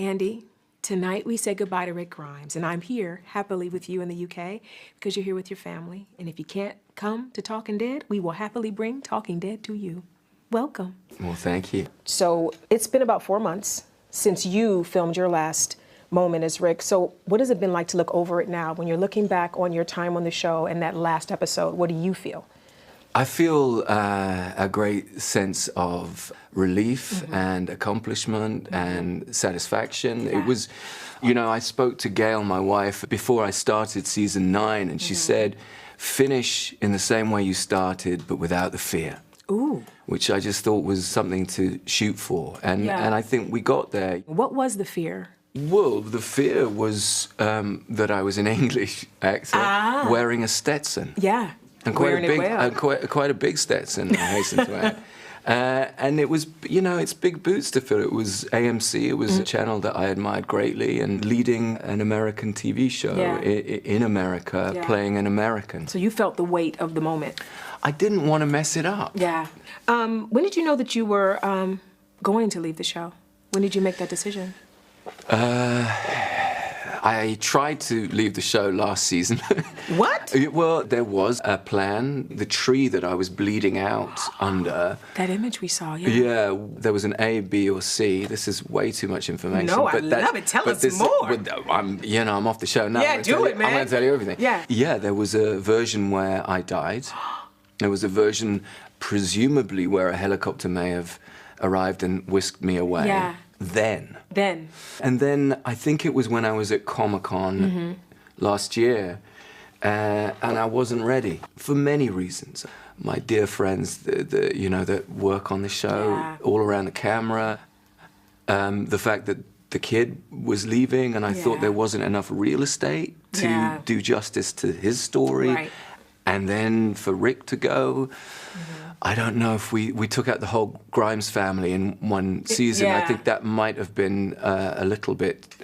Andy, tonight we say goodbye to Rick Grimes, and I'm here happily with you in the UK because you're here with your family. And if you can't come to Talking Dead, we will happily bring Talking Dead to you. Welcome. Well, thank you. So it's been about 4 months since you filmed your last moment as Rick. So what has it been like to look over it now? When you're looking back on your time on the show and that last episode, what do you feel? I feel a great sense of relief and accomplishment and satisfaction. Yeah. It was, you know, I spoke to Gail, my wife, before I started season 9, and she said, finish in the same way you started, but without the fear. Ooh. Which I just thought was something to shoot for. And I think we got there. What was the fear? Well, the fear was that I was an English actor wearing a Stetson. Yeah. And quite a big Stetson, I hasten to add. And it was, you know, it's big boots to fill. It was AMC, it was a channel that I admired greatly, and leading an American TV show in America, playing an American. So you felt the weight of the moment. I didn't want to mess it up. Yeah. When did you know that you were going to leave the show? When did you make that decision? I tried to leave the show last season. What? Well, there was a plan. The tree that I was bleeding out under. That image we saw, yeah. Yeah, there was an A, B, or C. This is way too much information. No, I love it. Tell us more. I'm off the show now. Yeah, do it, man. I'm going to tell you everything. Yeah. Yeah, there was a version where I died. There was a version, presumably, where a helicopter may have arrived and whisked me away. Yeah. Then. And then I think it was when I was at Comic-Con last year, and I wasn't ready for many reasons. My dear friends, that work on the show, all around the camera, the fact that the kid was leaving, and I thought there wasn't enough real estate to do justice to his story. Right. And then for Rick to go, I don't know if we took out the whole Grimes family in one season. I think that might have been a little bit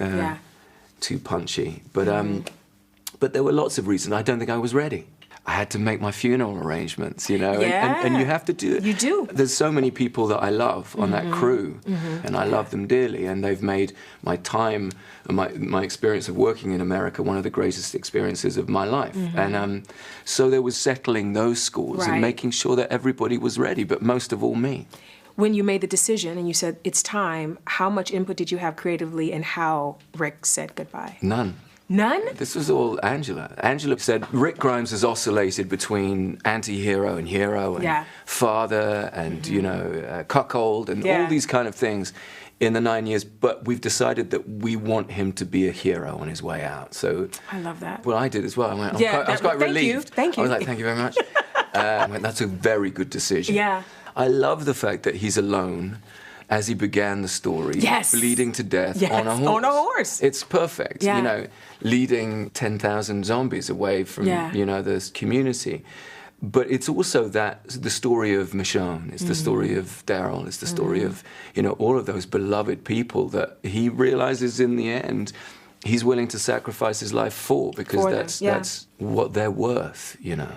too punchy. But there were lots of reasons. I don't think I was ready. I had to make my funeral arrangements, you know, and you have to do it. You do. There's so many people that I love on that crew, and I love them dearly, and they've made my time, my experience of working in America one of the greatest experiences of my life. And so there was settling those scores and making sure that everybody was ready, but most of all me. when you made the decision and you said it's time, how much input did you have creatively in how Rick said goodbye? None. None? This was all Angela. Angela said Rick Grimes has oscillated between anti-hero and hero and father and, you know, cuckold and all these kind of things in the 9 years, but we've decided that we want him to be a hero on his way out. So I love that. Well, I did as well. I was quite relieved. Thank you. I was like, thank you very much. I went, that's a very good decision. Yeah. I love the fact that he's alone as he began the story, bleeding to death on a horse. On a horse. It's perfect, you know, leading 10,000 zombies away from, you know, this community. But it's also the story of Michonne, it's the story of Daryl, it's the story of, you know, all of those beloved people that he realizes in the end he's willing to sacrifice his life for, because that's what they're worth, you know.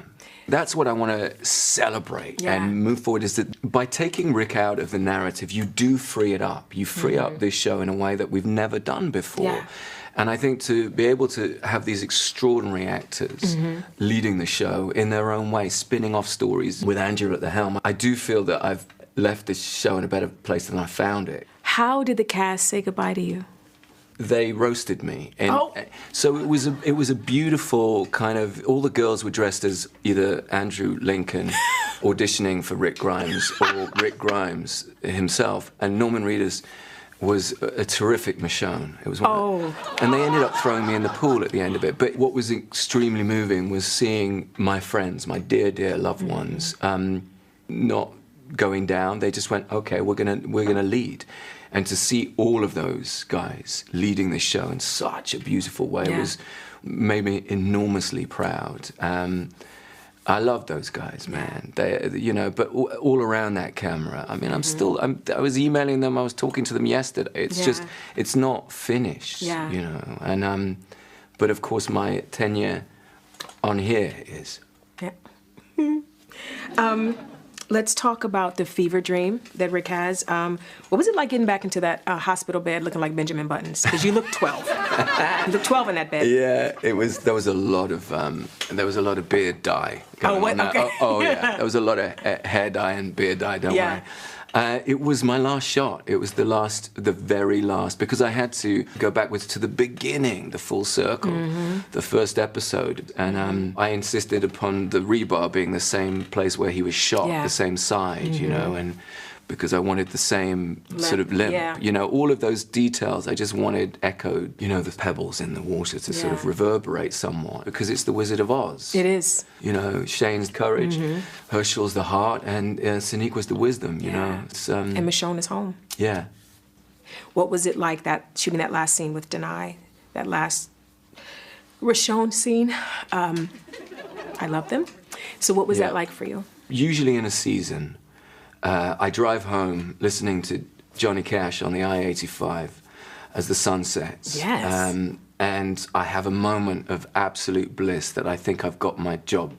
That's what I want to celebrate and move forward, is that by taking Rick out of the narrative, you do free it up. You free up this show in a way that we've never done before. Yeah. And I think to be able to have these extraordinary actors leading the show in their own way, spinning off stories with Andrew at the helm, I do feel that I've left this show in a better place than I found it. How did the cast say goodbye to you? They roasted me, and so it was a beautiful kind of. All the girls were dressed as either Andrew Lincoln auditioning for Rick Grimes or Rick Grimes himself, and Norman Reedus was a terrific Michonne. It was and they ended up throwing me in the pool at the end of it. But what was extremely moving was seeing my friends, my dear loved ones, not going down. They just went, okay, we're gonna lead. And to see all of those guys leading this show in such a beautiful way made me enormously proud. I love those guys, man. They, you know, but all around that camera. I mean, I was emailing them. I was talking to them yesterday. It's just, it's not finished, you know. And but of course, my tenure on here is. Yeah. Let's talk about the fever dream that Rick has. What was it like getting back into that hospital bed looking like Benjamin Buttons? Because you look 12. You look 12 in that bed. Yeah, it was. There was a lot of beard dye. Oh, what? Okay. Oh, yeah. There was a lot of hair dye and beard dye. Don't worry. It was my last shot. It was the very last, because I had to go backwards to the beginning, the full circle, the first episode. And I insisted upon the rebar being the same place where he was shot, the same side, you know, and because I wanted the same sort of limp, you know, all of those details I just wanted echoed, you know, the pebbles in the water to sort of reverberate somewhat, because it's the Wizard of Oz. It is. You know, Shane's courage, Herschel's the heart, and Sonequa the wisdom, you know. It's, and Michonne is home. Yeah. What was it like shooting that last scene with Denai, that last Rashon scene? I love them. So what was that like for you? Usually in a season, I drive home listening to Johnny Cash on the I-85 as the sun sets. Yes. And I have a moment of absolute bliss that I think I've got my job.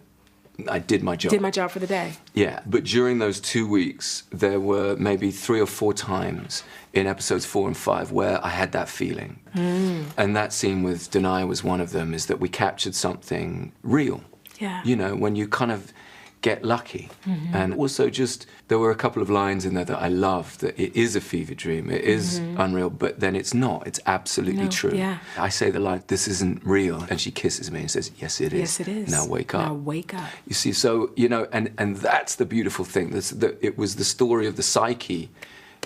I did my job. Did my job for the day. Yeah, but during those 2 weeks, there were maybe 3 or 4 times in episodes 4 and 5 where I had that feeling. And that scene with Denai was one of them, is that we captured something real. Yeah. You know, when you kind of get lucky. And also just, there were a couple of lines in there that I loved, that it is a fever dream, it is unreal, but then it's not, it's absolutely true. Yeah. I say the line, "This isn't real," and she kisses me and says, "Yes, it is. Yes, it is. Now wake up." Now wake up. You see, so, you know, and that's the beautiful thing. It was the story of the psyche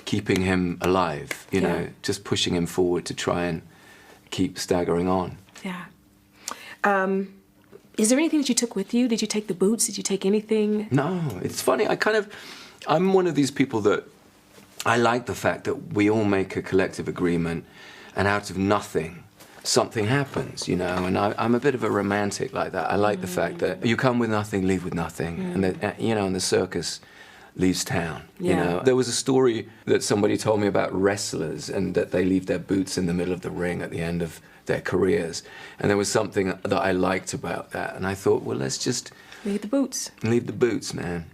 keeping him alive, you know, just pushing him forward to try and keep staggering on. Yeah. Is there anything that you took with you? Did you take the boots? Did you take anything? No, it's funny. I'm one of these people that I like the fact that we all make a collective agreement, and out of nothing, something happens, you know. And I'm a bit of a romantic like that. I like the fact that you come with nothing, leave with nothing, and that, you know, and the circus leaves town. You know, there was a story that somebody told me about wrestlers, and that they leave their boots in the middle of the ring at the end of their careers, and there was something that I liked about that, and I thought, well, let's just leave the boots. Leave the boots, man.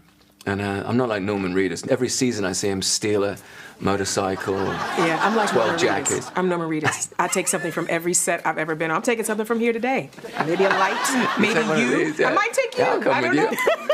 And I'm not like Norman Reedus. Every season I see him steal a motorcycle. Yeah, I'm like 12 Norman jackets. Reedus. I'm Norman Reedus. I take something from every set I've ever been on. I'm taking something from here today. Maybe a light, maybe you. Yeah. I might take you. Yeah, I'll come I don't with know. you.